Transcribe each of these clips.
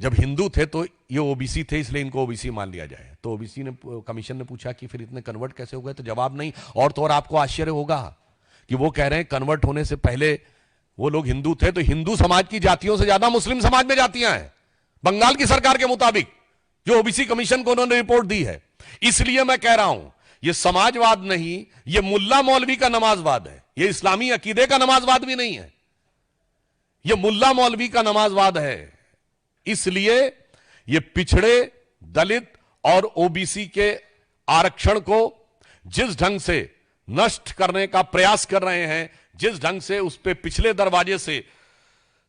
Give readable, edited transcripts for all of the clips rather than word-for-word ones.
जब हिंदू थे तो ये ओबीसी थे, इसलिए इनको ओबीसी मान लिया जाए। तो ओबीसी ने, कमीशन ने पूछा कि फिर इतने कन्वर्ट कैसे हो गए, तो जवाब नहीं। और तो और आपको आश्चर्य होगा कि वो कह रहे हैं कन्वर्ट होने से पहले वो लोग हिंदू थे, तो हिंदू समाज की जातियों से ज्यादा मुस्लिम समाज में जातियां हैं, बंगाल की सरकार के मुताबिक, जो ओबीसी कमीशन को उन्होंने रिपोर्ट दी है। इसलिए मैं कह रहा हूं, यह समाजवाद नहीं, यह मुल्ला मौलवी का नमाजवाद है, यह इस्लामी अकीदे का नमाजवाद भी नहीं है, यह मुल्ला मौलवी का नमाजवाद है। इसलिए यह पिछड़े, दलित और ओबीसी के आरक्षण को जिस ढंग से नष्ट करने का प्रयास कर रहे हैं, जिस ढंग से उस पे पिछले दरवाजे से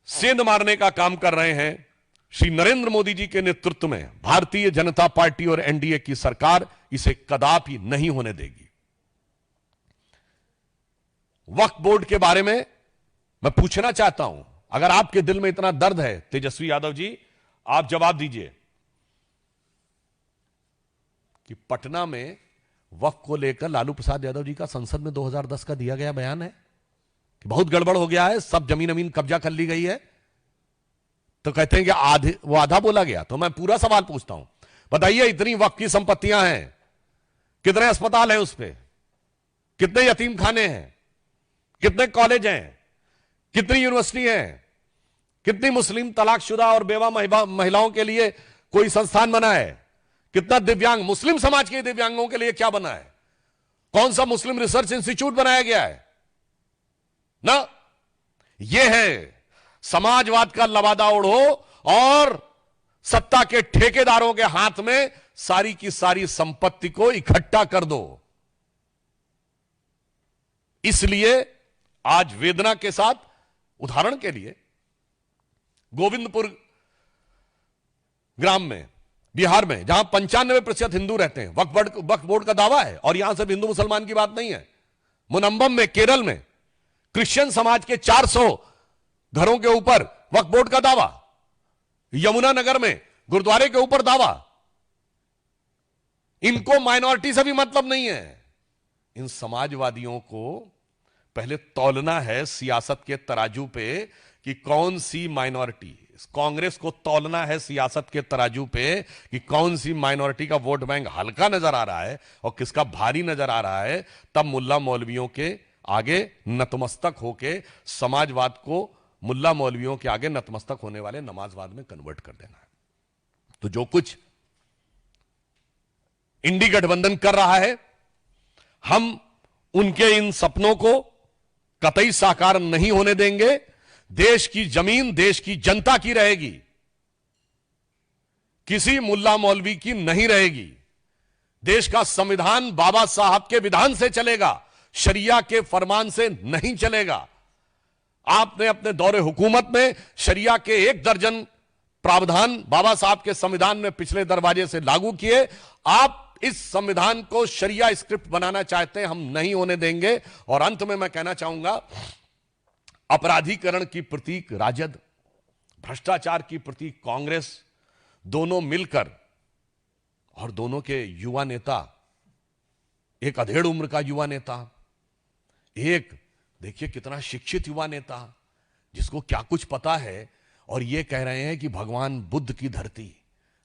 सेंध मारने का काम कर रहे हैं, श्री नरेंद्र मोदी जी के नेतृत्व में भारतीय जनता पार्टी और एनडीए की सरकार इसे कदापि नहीं होने देगी। वक्फ बोर्ड के बारे में मैं पूछना चाहता हूं, अगर आपके दिल में इतना दर्द है तेजस्वी यादव जी, आप जवाब दीजिए कि पटना में वक्फ को लेकर लालू प्रसाद यादव जी का संसद में 2010 का दिया गया बयान है कि बहुत गड़बड़ हो गया है, सब जमीन अमीन कब्जा कर ली गई है। तो कहते हैं कि वो आधा बोला गया। तो मैं पूरा सवाल पूछता हूं, बताइए, इतनी वक्फ की संपत्तियां हैं, कितने अस्पताल हैं उस पर, कितने यतीम खाने हैं, कितने कॉलेज हैं, कितनी यूनिवर्सिटी हैं, कितनी मुस्लिम तलाकशुदा और बेवा महिलाओं के लिए कोई संस्थान बना है, कितना दिव्यांग, मुस्लिम समाज के दिव्यांगों के लिए क्या बना है, कौन सा मुस्लिम रिसर्च इंस्टीट्यूट बनाया गया है ना। यह है समाजवाद का लबादा ओढ़ो और सत्ता के ठेकेदारों के हाथ में सारी की सारी संपत्ति को इकट्ठा कर दो। इसलिए आज वेदना के साथ, उदाहरण के लिए गोविंदपुर ग्राम में, बिहार में, जहां 95% हिंदू रहते हैं, वक्फ बोर्ड का दावा है, और यहां सिर्फ हिंदू मुसलमान की बात नहीं है। मुनम्बम में, केरल में, क्रिश्चियन समाज के 400 घरों के ऊपर वक्फ बोर्ड का दावा। यमुनानगर में गुरुद्वारे के ऊपर दावा। इनको माइनॉरिटी से भी मतलब नहीं है। इन समाजवादियों को पहले तौलना है सियासत के तराजू पे कि कौन सी माइनॉरिटी, कांग्रेस को तौलना है सियासत के तराजू पे कि कौन सी माइनॉरिटी का वोट बैंक हल्का नजर आ रहा है और किसका भारी नजर आ रहा है। तब मुल्ला मौलवियों के आगे नतमस्तक होके समाजवाद को मुल्ला मौलवियों के आगे नतमस्तक होने वाले नमाजवाद में कन्वर्ट कर देना है। तो जो कुछ इंडी गठबंधन कर रहा है, हम उनके इन सपनों को कतई साकार नहीं होने देंगे। देश की जमीन देश की जनता की रहेगी, किसी मुल्ला मौलवी की नहीं रहेगी। देश का संविधान बाबा साहब के विधान से चलेगा, शरिया के फरमान से नहीं चलेगा। आपने अपने दौरे हुकूमत में शरिया के 1 दर्जन प्रावधान बाबा साहब के संविधान में पिछले दरवाजे से लागू किए। आप इस संविधान को शरिया स्क्रिप्ट बनाना चाहते हैं, हम नहीं होने देंगे। और अंत में मैं कहना चाहूंगा, अपराधीकरण की प्रतीक राजद, भ्रष्टाचार की प्रतीक कांग्रेस, दोनों मिलकर, और दोनों के युवा नेता, एक अधेड़ उम्र का युवा नेता, एक देखिए कितना शिक्षित युवा नेता जिसको क्या कुछ पता है, और ये कह रहे हैं कि भगवान बुद्ध की धरती,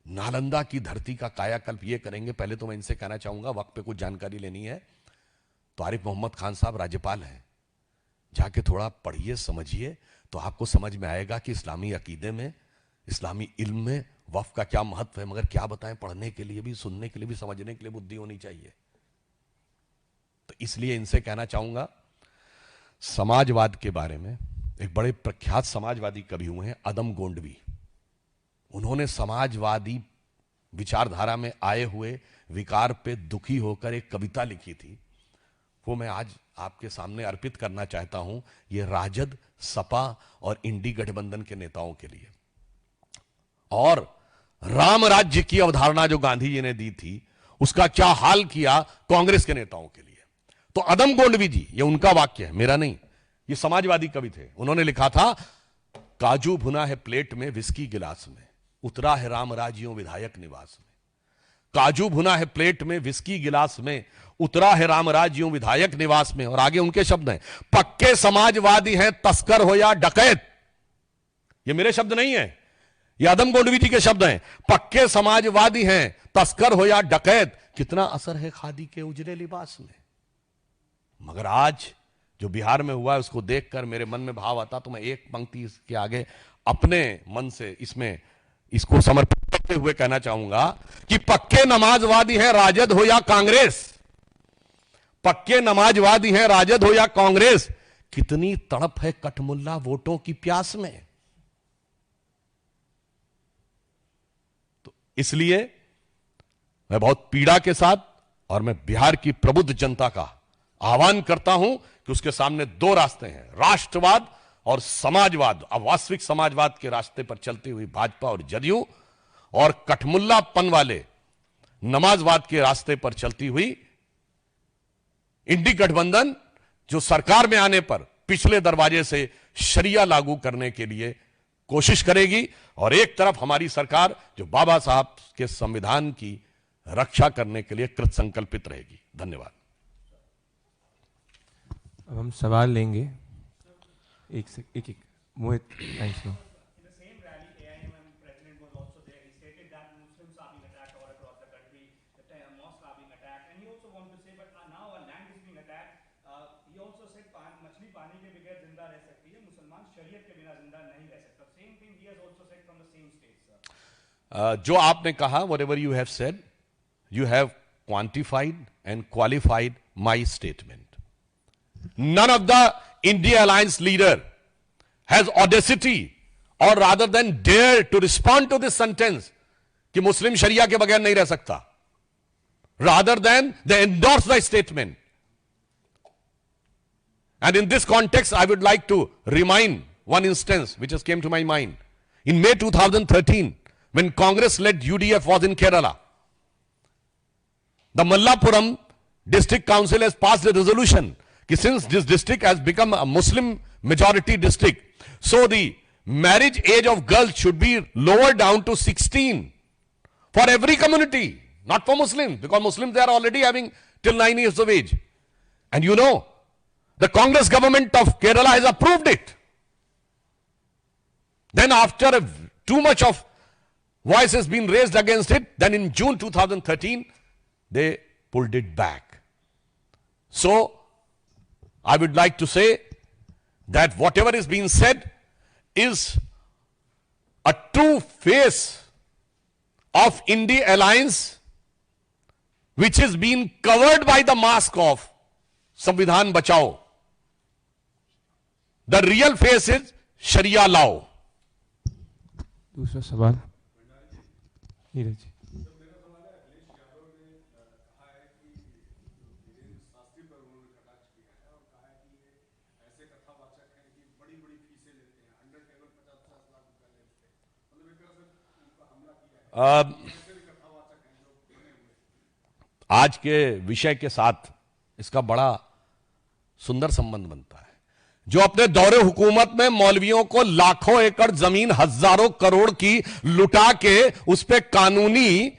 नालंदा की धरती का कायाकल्प ये करेंगे। पहले तो मैं इनसे कहना चाहूंगा, वक्त पे कुछ जानकारी लेनी है तो आरिफ मोहम्मद खान साहब राज्यपाल हैं, जाके थोड़ा पढ़िए, समझिए, तो आपको समझ में आएगा कि इस्लामी अकीदे में, इस्लामी इल्म में वक्फ का क्या महत्व है। मगर क्या बताएं, पढ़ने के लिए भी, सुनने के लिए भी, समझने के लिए बुद्धि होनी चाहिए। तो इसलिए इनसे कहना चाहूंगा, समाजवाद के बारे में एक बड़े प्रख्यात समाजवादी कवि हुए हैं अदम गोंडवी, उन्होंने समाजवादी विचारधारा में आए हुए विकार पे दुखी होकर एक कविता लिखी थी, वो मैं आज आपके सामने अर्पित करना चाहता हूं। ये राजद, सपा और इंडी गठबंधन के नेताओं के लिए। और राम राज्य की अवधारणा जो गांधी जी ने दी थी, उसका क्या हाल किया कांग्रेस के नेताओं के लिए। तो अदम गोंडवी जी, ये उनका वाक्य है, मेरा नहीं, ये समाजवादी कवि थे। उन्होंने लिखा था, काजू भुना है प्लेट में विस्की गिलास में, उतरा है राम राज्यों विधायक निवास में। काजू भुना है प्लेट में विस्की गिलास में, उतरा है राम राज्यों विधायक निवास में। और आगे उनके शब्द हैं, पक्के समाजवादी हैं तस्कर हो या डकैत। ये मेरे शब्द नहीं है, ये आदम गोंडवी जी के शब्द हैं। पक्के समाजवादी हैं, तस्कर हो या डकैत, कितना असर है खादी के उजले लिबास में। मगर आज जो बिहार में हुआ है उसको देखकर मेरे मन में भाव आता, तो मैं एक पंक्ति इसके आगे अपने मन से इसको समर्पित करते हुए कहना चाहूंगा कि पक्के नमाजवादी हैं राजद हो या कांग्रेस, पक्के नमाजवादी हैं राजद हो या कांग्रेस, कितनी तड़प है कठमुल्ला वोटों की प्यास में। तो इसलिए मैं बहुत पीड़ा के साथ और मैं बिहार की प्रबुद्ध जनता का आह्वान करता हूं कि उसके सामने दो रास्ते हैं, राष्ट्रवाद और समाजवाद। अब वास्तविक समाजवाद के रास्ते पर चलती हुई भाजपा और जदयू, और कठमुल्लापन वाले नमाजवाद के रास्ते पर चलती हुई इंडी गठबंधन, जो सरकार में आने पर पिछले दरवाजे से शरिया लागू करने के लिए कोशिश करेगी, और एक तरफ हमारी सरकार जो बाबा साहब के संविधान की रक्षा करने के लिए कृत संकल्पित रहेगी। धन्यवाद। अब हम सवाल लेंगे। एक मोहित, थैंक्स। जो आपने कहा, whatever you have said, you have quantified and qualified my statement. None of the India Alliance leader has audacity or rather than dare to respond to this sentence कि मुस्लिम शरिया के बगैर नहीं रह सकता, rather than they endorse the statement. And in this context, I would like to remind one instance which has came to my mind. In May 2013, when Congress-led UDF was in Kerala, the Mallapuram District Council has passed a resolution that since this district has become a Muslim majority district, so the marriage age of girls should be lowered down to 16 for every community, not for Muslims, because Muslims they are already having till 9 years of age. And you know, the Congress government of Kerala has approved it. Then after too much of voice has been raised against it, then in June 2013, they pulled it back. So, I would like to say that whatever is being said is a true face of India Alliance, which is being covered by the mask of Samvidhan Bachao. The real face is Sharia law. दूसरा सवाल नीरज जी। आज के विषय के साथ इसका बड़ा सुंदर संबंध बनता है। जो अपने दौरे हुकूमत में मौलवियों को लाखों एकड़ जमीन, हजारों करोड़ की लुटा के उस पे कानूनी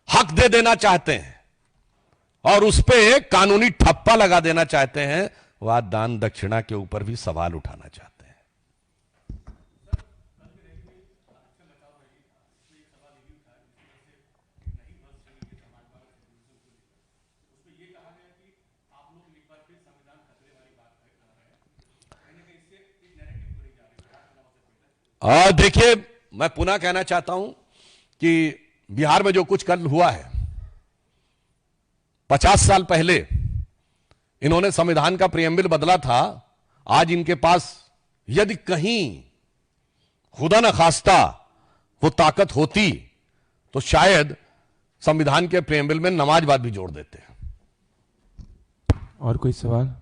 हक दे देना चाहते हैं और उस पे कानूनी ठप्पा लगा देना चाहते हैं, वह दान दक्षिणा के ऊपर भी सवाल उठाना चाहते हैं। देखिए, मैं पुनः कहना चाहता हूं कि बिहार में जो कुछ कल हुआ है, 50 साल पहले इन्होंने संविधान का प्रियम्बल बदला था। आज इनके पास यदि कहीं खुदा न खास्ता वो ताकत होती तो शायद संविधान के प्रियम्बल में नमाजवाद भी जोड़ देते हैं। और कोई सवाल?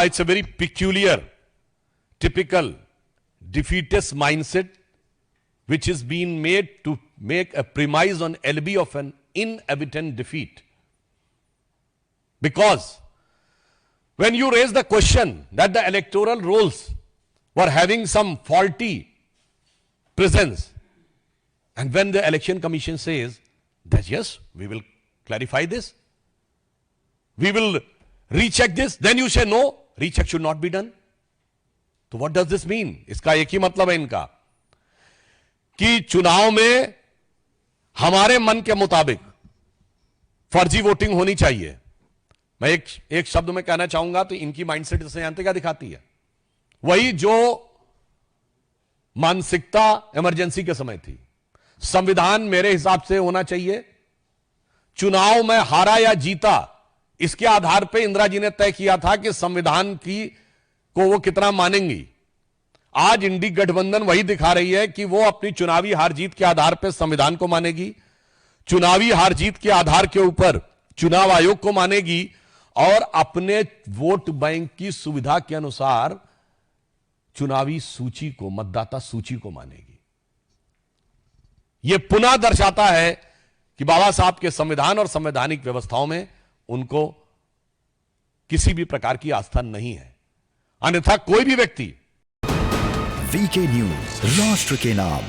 It's a very peculiar, typical defeatist mindset which is being made to make a premise on alibi of an inevitant defeat. Because when you raise the question that the electoral rolls were having some faulty presence, And when the election commission says that yes, we will clarify this, we will recheck this, then you say no, recheck should not be done. तो what does this mean? इसका एक ही मतलब है इनका कि चुनाव में हमारे मन के मुताबिक फर्जी वोटिंग होनी चाहिए। मैं एक शब्द में कहना चाहूंगा तो इनकी माइंडसेट जैसे जानते क्या दिखाती है, वही जो मानसिकता इमरजेंसी के समय थी। संविधान मेरे हिसाब से होना चाहिए, चुनाव में हारा या जीता इसके आधार पर इंदिरा जी ने तय किया था कि संविधान की को वो कितना मानेंगी। आज इंडी गठबंधन वही दिखा रही है कि वो अपनी चुनावी हार जीत के आधार पर संविधान को मानेगी, चुनावी हार जीत के आधार के ऊपर चुनाव आयोग को मानेगी और अपने वोट बैंक की सुविधा के अनुसार चुनावी सूची को, मतदाता सूची को मानेगी। यह पुनः दर्शाता है कि बाबा साहब के संविधान और संवैधानिक व्यवस्थाओं में उनको किसी भी प्रकार की आस्था नहीं है। अन्यथा कोई भी व्यक्ति वीके न्यूज, राष्ट्र के नाम।